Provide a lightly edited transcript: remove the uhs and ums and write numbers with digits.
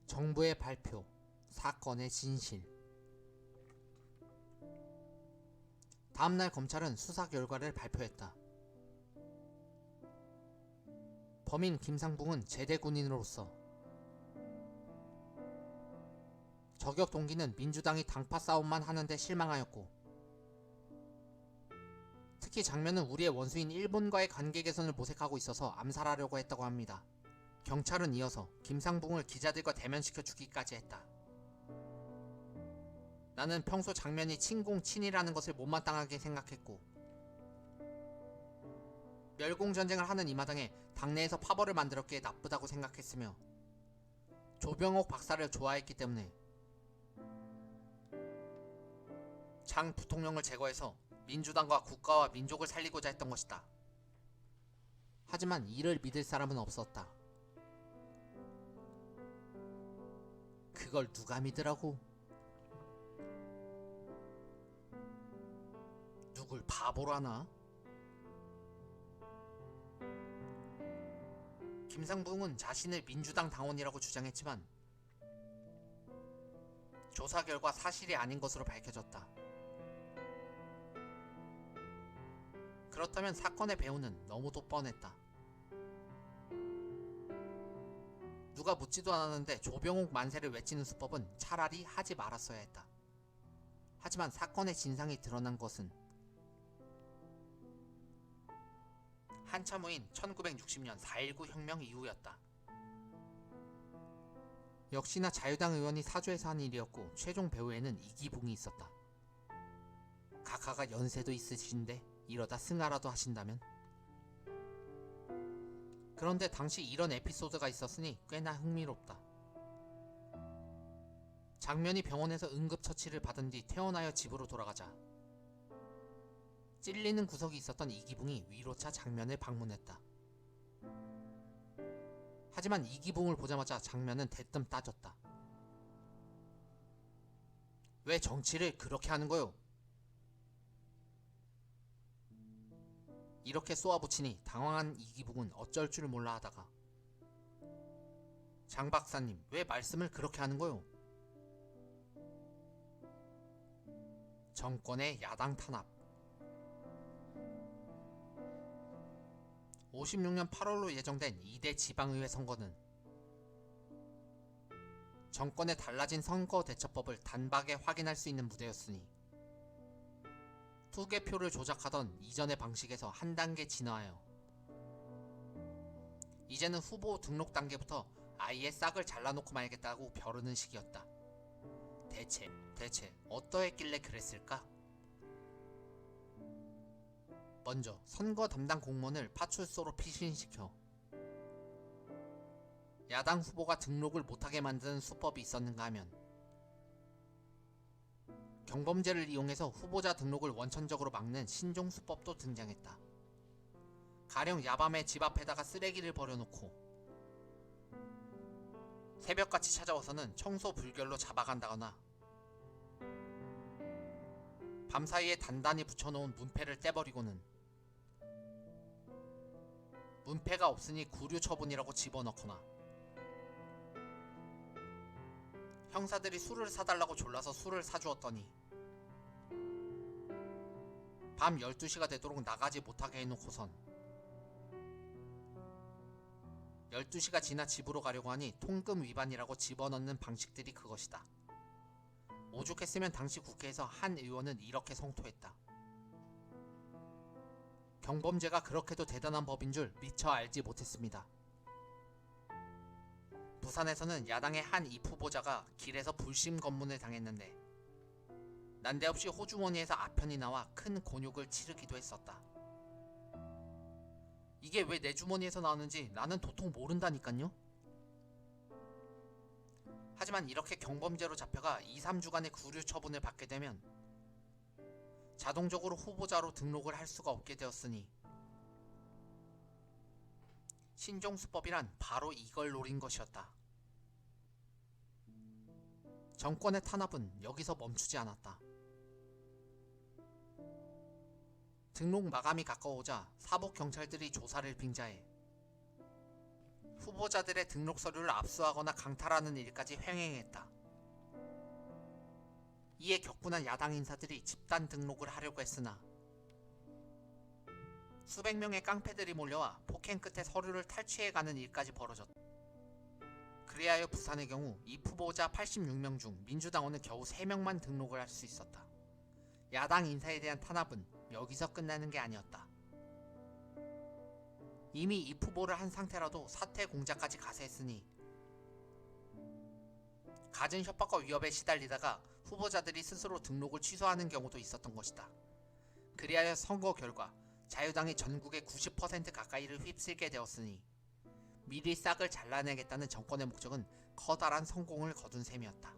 정부의 발표, 사건의 진실. 다음날 검찰은 수사 결과를 발표했다. 범인 김상붕은 제대 군인으로서 저격 동기는 민주당이 당파 싸움만 하는데 실망하였고, 특히 장면은 우리의 원수인 일본과의 관계 개선을 모색하고 있어서 암살하려고 했다고 합니다. 경찰은 이어서 김상붕을 기자들과 대면시켜 주기까지 했다. 나는 평소 장면이 친공친이라는 것을 못마땅하게 생각했고, 멸공전쟁을 하는 이 마당에 당내에서 파벌을 만들었기에 나쁘다고 생각했으며, 조병옥 박사를 좋아했기 때문에 장 부통령을 제거해서 민주당과 국가와 민족을 살리고자 했던 것이다. 하지만 이를 믿을 사람은 없었다. 그걸 누가 믿으라고? 누굴 바보로 하나? 김상붕은 자신을 민주당 당원이라고 주장했지만 조사 결과 사실이 아닌 것으로 밝혀졌다. 그렇다면 사건의 배후는 너무도 뻔했다. 누가 묻지도 않았는데 조병옥 만세를 외치는 수법은 차라리 하지 말았어야 했다. 하지만 사건의 진상이 드러난 것은 한참 후인 1960년 4.19 혁명 이후였다. 역시나 자유당 의원이 사주에서 한 일이었고, 최종 배후에는 이기붕이 있었다. 각하가 연세도 있으신데 이러다 승하라도 하신다면? 그런데 당시 이런 에피소드가 있었으니 꽤나 흥미롭다. 장면이 병원에서 응급처치를 받은 뒤 퇴원하여 집으로 돌아가자 찔리는 구석이 있었던 이기붕이 위로차 장면을 방문했다. 하지만 이기붕을 보자마자 장면은 대뜸 따졌다. 왜 정치를 그렇게 하는 거요? 이렇게 쏘아붙이니 당황한 이기붕은 어쩔 줄 몰라 하다가, 장 박사님, 왜 말씀을 그렇게 하는 거요? 정권의 야당 탄압. 56년 8월로 예정된 2대 지방의회 선거는 정권의 달라진 선거 대처법을 단박에 확인할 수 있는 무대였으니, 투개표를 조작하던 이전의 방식에서 한 단계 진화하여 이제는 후보 등록 단계부터 아예 싹을 잘라놓고 말겠다고 벼르는 시기였다. 대체 어떠했길래 그랬을까? 먼저 선거 담당 공무원을 파출소로 피신시켜 야당 후보가 등록을 못하게 만드는 수법이 있었는가 하면, 경범죄를 이용해서 후보자 등록을 원천적으로 막는 신종수법도 등장했다. 가령 야밤에 집 앞에다가 쓰레기를 버려놓고 새벽같이 찾아와서는 청소 불결로 잡아간다거나, 밤사이에 단단히 붙여놓은 문패를 떼버리고는 문패가 없으니 구류 처분이라고 집어넣거나, 형사들이 술을 사달라고 졸라서 술을 사주었더니 밤 12시가 되도록 나가지 못하게 해놓고선 12시가 지나 집으로 가려고 하니 통금 위반이라고 집어넣는 방식들이 그것이다. 오죽했으면 당시 국회에서 한 의원은 이렇게 성토했다. 경범죄가 그렇게도 대단한 법인 줄 미처 알지 못했습니다. 부산에서는 야당의 한 입후보자가 길에서 불심 검문을 당했는데 난데없이 호주머니에서 아편이 나와 큰 곤욕을 치르기도 했었다. 이게 왜 내 주머니에서 나오는지 나는 도통 모른다니깐요? 하지만 이렇게 경범죄로 잡혀가 2-3주간의 구류 처분을 받게 되면 자동적으로 후보자로 등록을 할 수가 없게 되었으니, 신종수법이란 바로 이걸 노린 것이었다. 정권의 탄압은 여기서 멈추지 않았다. 등록 마감이 가까워오자 사복 경찰들이 조사를 빙자해 후보자들의 등록 서류를 압수하거나 강탈하는 일까지 횡행했다. 이에 격분한 야당 인사들이 집단 등록을 하려고 했으나 수백 명의 깡패들이 몰려와 폭행 끝에 서류를 탈취해가는 일까지 벌어졌다. 그리하여 부산의 경우 이 후보자 86명 중 민주당원은 겨우 3명만 등록을 할 수 있었다. 야당 인사에 대한 탄압은 여기서 끝나는 게 아니었다. 이미 이 후보를 한 상태라도 사퇴 공작까지 가세했으니 갖은 협박과 위협에 시달리다가 후보자들이 스스로 등록을 취소하는 경우도 있었던 것이다. 그리하여 선거 결과 자유당이 전국의 90% 가까이를 휩쓸게 되었으니 미리 싹을 잘라내겠다는 정권의 목적은 커다란 성공을 거둔 셈이었다.